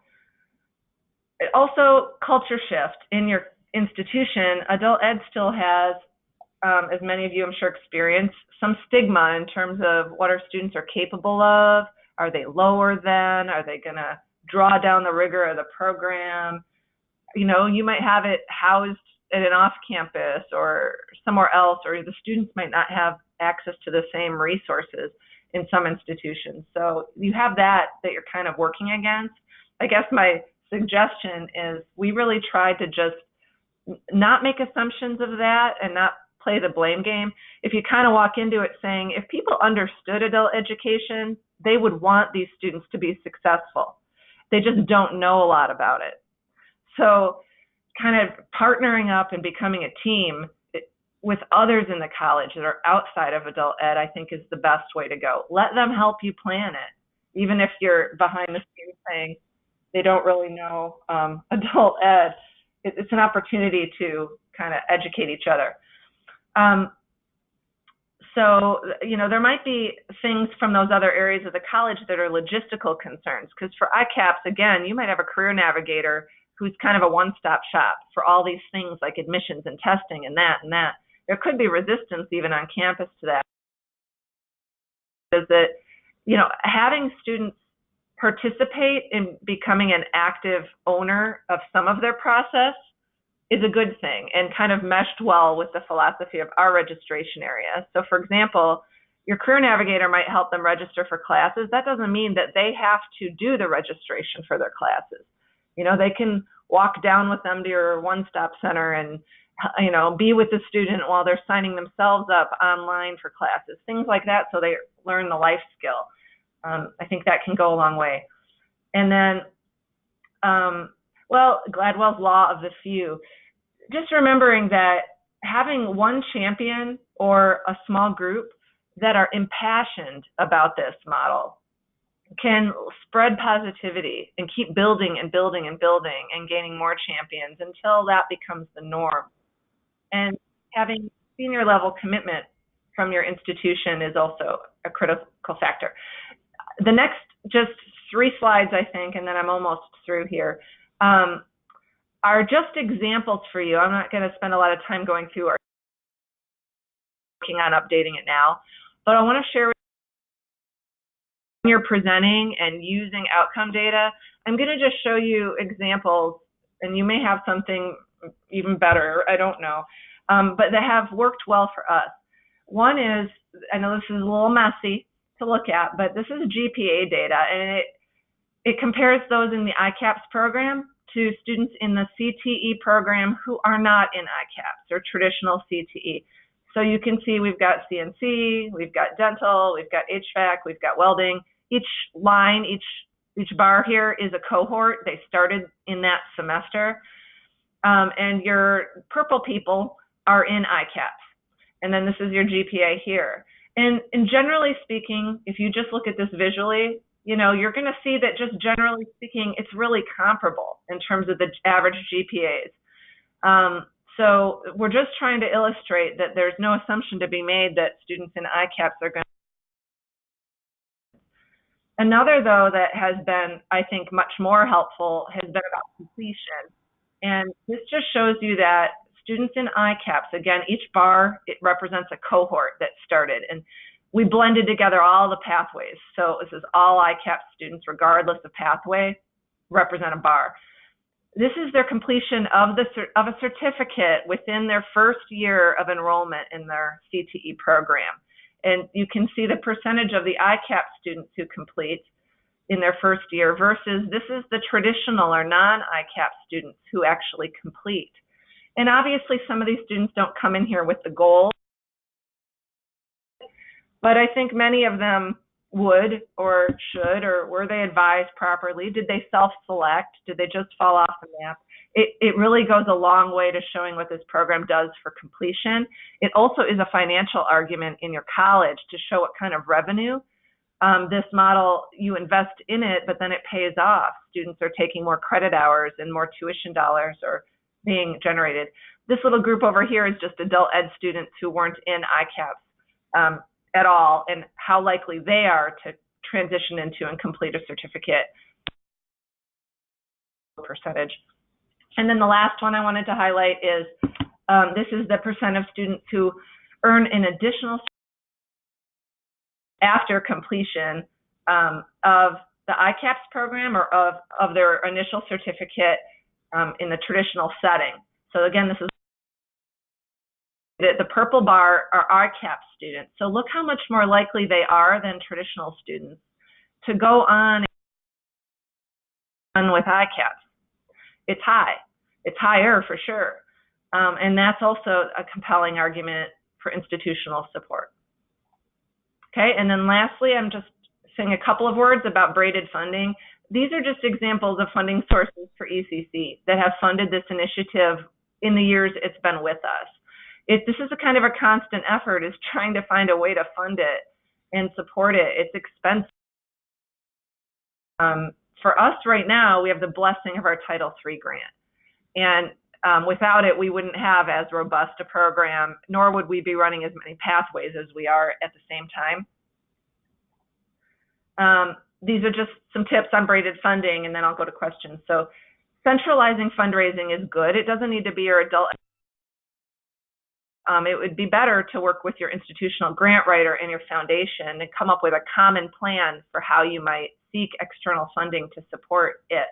also culture shift in your institution. Adult ed still has, as many of you I'm sure experience, some stigma in terms of what our students are capable of. Are they lower than? Are they going to draw down the rigor of the program? You might have it housed at an off-campus or somewhere else, or the students might not have access to the same resources in some institutions. So you have that you're kind of working against. I guess my suggestion is we really try to just not make assumptions of that and not play the blame game. If you kind of walk into it saying, if people understood adult education, they would want these students to be successful. They just don't know a lot about it. So kind of partnering up and becoming a team with others in the college that are outside of adult ed, I think is the best way to go. Let them help you plan it. Even if you're behind the scenes saying they don't really know adult ed, it's an opportunity to kind of educate each other. So, there might be things from those other areas of the college that are logistical concerns, because for ICAPS, again, you might have a career navigator who's kind of a one-stop shop for all these things like admissions and testing and that and that. There could be resistance even on campus to that. Is that, having students participate in becoming an active owner of some of their process is a good thing and kind of meshed well with the philosophy of our registration area. So for example, your career navigator might help them register for classes. That doesn't mean that they have to do the registration for their classes. They can walk down with them to your one-stop center and, be with the student while they're signing themselves up online for classes, things like that, so they learn the life skill. I think that can go a long way. And then, Gladwell's law of the few, just remembering that having one champion or a small group that are impassioned about this model can spread positivity and keep building and building and building and gaining more champions until that becomes the norm. And having senior level commitment from your institution is also a critical factor. The next just 3 slides, I think, and then I'm almost through here, are just examples for you. I'm not going to spend a lot of time going through or working on updating it now, but I want to share with you when you're presenting and using outcome data. I'm going to just show you examples, and you may have something even better, I don't know, but that have worked well for us. One is, I know this is a little messy to look at, but this is GPA data, and it compares those in the ICAPS program to students in the CTE program who are not in ICAPS or traditional CTE. So you can see we've got CNC, we've got dental, we've got HVAC, we've got welding. Each line, each bar here is a cohort. They started in that semester. And your purple people are in ICAPS. And then this is your GPA here. And generally speaking, if you just look at this visually, you're going to see that just generally speaking, it's really comparable in terms of the average GPAs. So we're just trying to illustrate that there's no assumption to be made that students in ICAPS are going to. Another, though, that has been, I think, much more helpful has been about completion. And this just shows you that students in ICAPS, again, each bar, it represents a cohort that started. And we blended together all the pathways. So this is all ICAPS students, regardless of pathway, represent a bar. this is their completion of a certificate within their first year of enrollment in their CTE program. And you can see the percentage of the ICAP students who complete in their first year versus this is the traditional or non-ICAP students who actually complete. And obviously some of these students don't come in here with the goal, but I think many of them would or should, or were they advised properly? Did they self-select? Did they just fall off the map? It really goes a long way to showing what this program does for completion. It also is a financial argument in your college to show what kind of revenue this model, you invest in it, but then it pays off. Students are taking more credit hours and more tuition dollars are being generated. This little group over here is just adult ed students who weren't in ICAPs at all, and how likely they are to transition into and complete a certificate percentage. And then the last one I wanted to highlight is this is the percent of students who earn an additional after completion of the ICAPS program or of their initial certificate in the traditional setting. So again, this is the purple bar are ICAPS students. So look how much more likely they are than traditional students to go on with ICAPS. It's high. It's higher for sure. And that's also a compelling argument for institutional support. Okay, and then lastly, I'm just saying a couple of words about braided funding. These are just examples of funding sources for ECC that have funded this initiative in the years it's been with us. This is a kind of a constant effort, is trying to find a way to fund it and support it. It's expensive. For us right now, we have the blessing of our Title III grant. And without it, we wouldn't have as robust a program, nor would we be running as many pathways as we are at the same time. These are just some tips on braided funding, and then I'll go to questions. So centralizing fundraising is good. It doesn't need to be your adult. It would be better to work with your institutional grant writer and your foundation and come up with a common plan for how you might seek external funding to support it.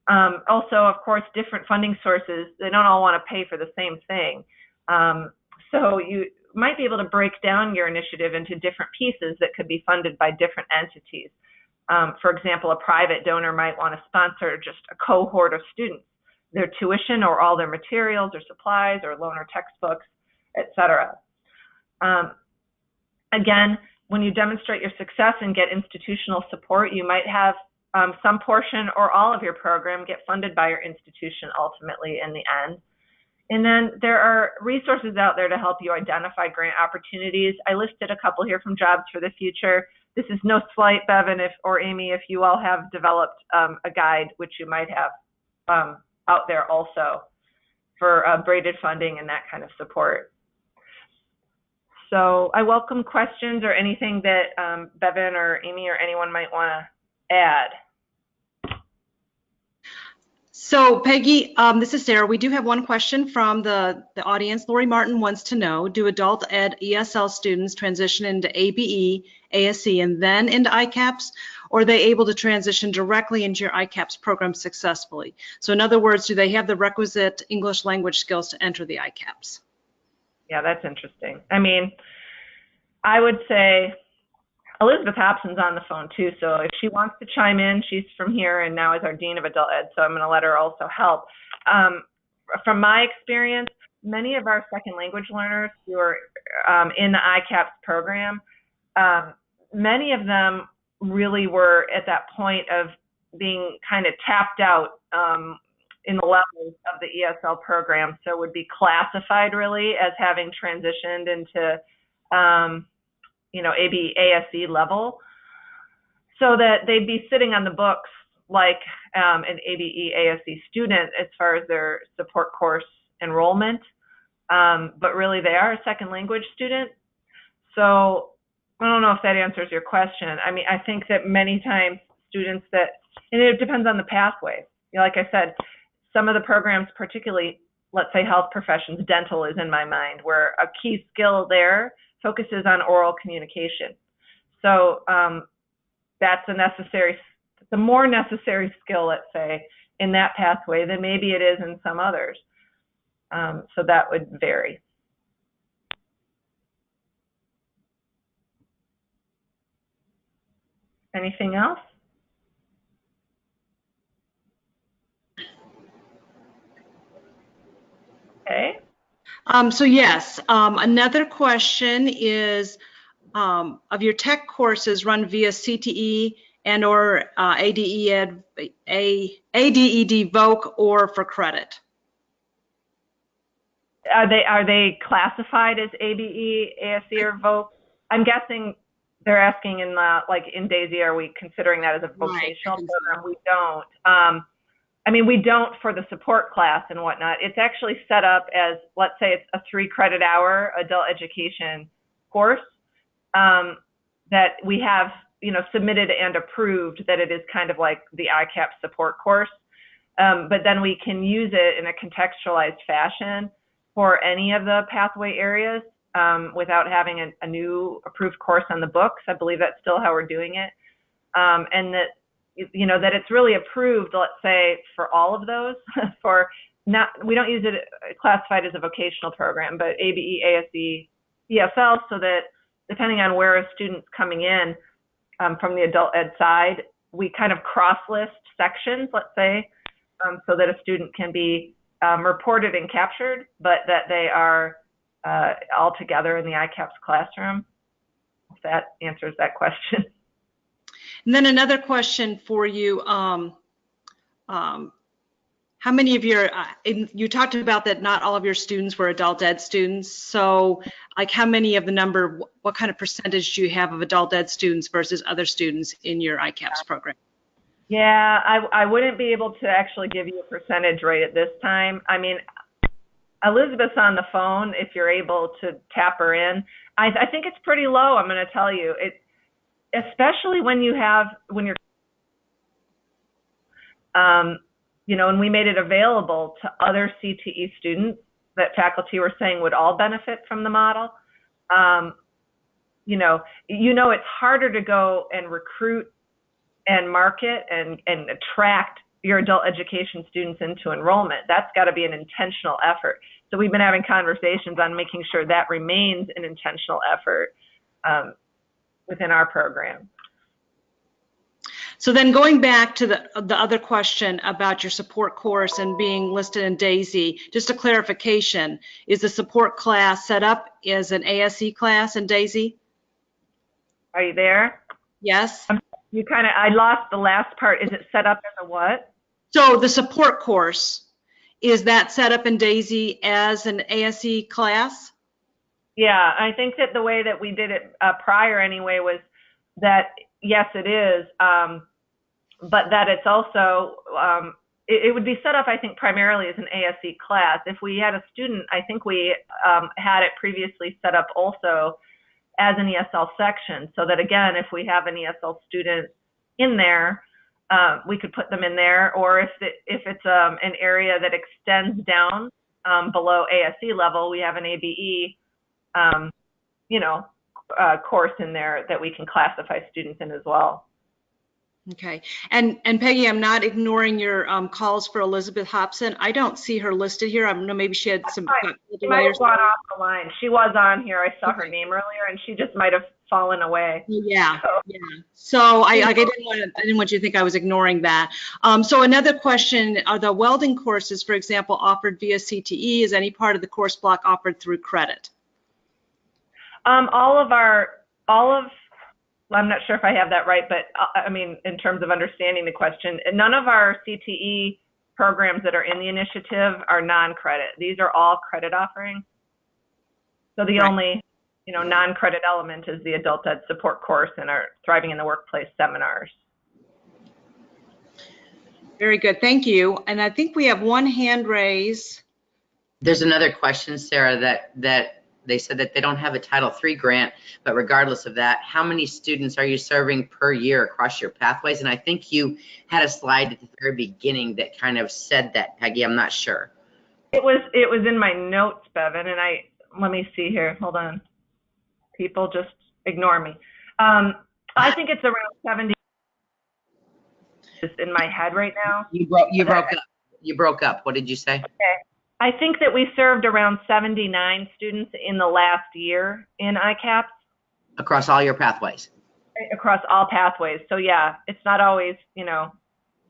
Also, of course, different funding sources, they don't all want to pay for the same thing. So you might be able to break down your initiative into different pieces that could be funded by different entities. For example, a private donor might want to sponsor just a cohort of students, their tuition or all their materials or supplies or loan or textbooks, etc. Again, when you demonstrate your success and get institutional support, you might have some portion or all of your program get funded by your institution ultimately in the end. And then there are resources out there to help you identify grant opportunities. I listed a couple here from Jobs for the Future. This is no slight, Bevan or Amy, if you all have developed a guide, which you might have out there also for braided funding and that kind of support. So I welcome questions or anything that Bevan or Amy or anyone might want to add. So Peggy, this is Sarah. We do have one question from the audience. Lori Martin wants to know, do adult ed ESL students transition into ABE, ASE, and then into ICAPS, or are they able to transition directly into your ICAPS program successfully? So in other words, do they have the requisite English language skills to enter the ICAPS? Yeah, that's interesting. I mean, I would say Elizabeth Hobson's on the phone too, so if she wants to chime in, she's from here and now is our Dean of Adult Ed, so I'm going to let her also help. From my experience, many of our second language learners who are in the ICAPS program, many of them really were at that point of being kind of tapped out in the levels of the ESL program, so would be classified really as having transitioned into ABE, ASE level, so that they'd be sitting on the books like an ABE, ASE student as far as their support course enrollment, but really they are a second language student. So I don't know if that answers your question. I mean, I think that many times students and it depends on the pathway. Like I said, some of the programs, particularly, let's say health professions, dental is in my mind, where a key skill there focuses on oral communication. So that's the more necessary skill, let's say, in that pathway than maybe it is in some others. So that would vary. Anything else? Okay. So yes, another question is, of your tech courses run via CTE and or ADED VOC or for credit? Are they classified as ABE, ASE, or VOC? I'm guessing they're asking in like in DAISY, are we considering that as a vocational program? We don't. I mean, we don't for the support class and whatnot. It's actually set up as, let's say it's a 3-credit-hour adult education course that we have, submitted and approved that it is kind of like the ICAP support course. But then we can use it in a contextualized fashion for any of the pathway areas without having a new approved course on the books. I believe that's still how we're doing it. And that, that it's really approved, let's say, for all of those. We don't use it classified as a vocational program, but ABE, ASE, ESL, so that depending on where a student's coming in from the adult ed side, we kind of cross-list sections, let's say, so that a student can be reported and captured, but that they are all together in the ICAPS classroom. If that answers that question. And then another question for you. How many of your, you talked about that not all of your students were adult ed students. So like how many of the number, what kind of percentage do you have of adult ed students versus other students in your ICAPS program? Yeah, I wouldn't be able to actually give you a percentage rate at this time. I mean, Elizabeth's on the phone if you're able to tap her in. I think it's pretty low, I'm going to tell you. Especially when you're, and we made it available to other CTE students that faculty were saying would all benefit from the model. It's harder to go and recruit and market and attract your adult education students into enrollment. That's got to be an intentional effort. So we've been having conversations on making sure that remains an intentional effort within our program. So then going back to the other question about your support course and being listed in DAISY, just a clarification, is the support class set up as an ASE class in DAISY? Are you there? Yes. I lost the last part. Is it set up as a what? So the support course, is that set up in DAISY as an ASE class? Yeah, I think that the way that we did it prior anyway was that, yes, it is, but that it's also, it would be set up, I think, primarily as an ASE class. If we had a student, I think we had it previously set up also as an ESL section, so that, again, if we have an ESL student in there, we could put them in there, or if it's an area that extends down below ASE level, we have an ABE course in there that we can classify students in as well. Okay. And Peggy, I'm not ignoring your calls for Elizabeth Hobson. I don't see her listed here. I don't know, maybe she had some. She might have gone off the line. She was on here. I saw her name earlier, and she just might have fallen away. Yeah. Yeah. So I didn't want you to think I was ignoring that. So another question: are the welding courses, for example, offered via CTE? Is any part of the course block offered through credit? I'm not sure if I have that right, but I mean, in terms of understanding the question, none of our CTE programs that are in the initiative are non-credit. These are all credit offerings. So the only, non-credit element is the adult ed support course and our Thriving in the Workplace seminars. Very good, thank you. And I think we have one hand raised. There's another question, Sarah, that they said that they don't have a Title III grant, but regardless of that, how many students are you serving per year across your pathways? And I think you had a slide at the very beginning that kind of said that, Peggy. I'm not sure. It was in my notes, Bevan, and let me see here. Hold on. People just ignore me. I think it's around 70. Just in my head right now. You broke up. What did you say? Okay. I think that we served around 79 students in the last year in ICAPS. Across all your pathways. Across all pathways. So yeah, it's not always,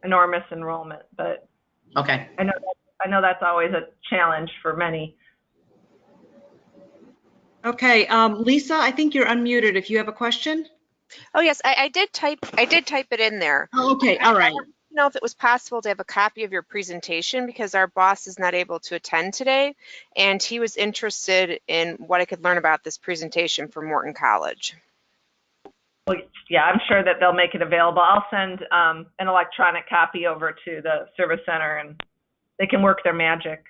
enormous enrollment, but Okay. I know that's always a challenge for many. Okay, Lisa, I think you're unmuted if you have a question. Oh yes, I did type it in there. Oh, okay, all right. I don't know if it was possible to have a copy of your presentation because our boss is not able to attend today, and he was interested in what I could learn about this presentation for Morton College. Well, yeah, I'm sure that they'll make it available. I'll send an electronic copy over to the service center and they can work their magic.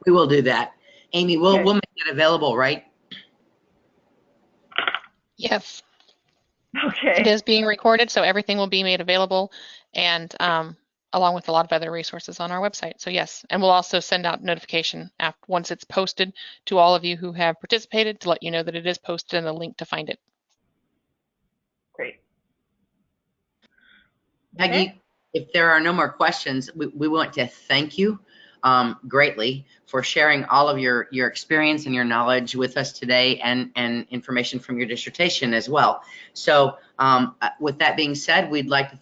We will do that. Amy, we'll make it available, right? Yes. Okay. It is being recorded, so everything will be made available, and along with a lot of other resources on our website. So yes, and we'll also send out notification once it's posted to all of you who have participated to let you know that it is posted and the link to find it. Great. Peggy, if there are no more questions, we want to thank you greatly for sharing all of your experience and your knowledge with us today, and information from your dissertation as well. So with that being said, we'd like to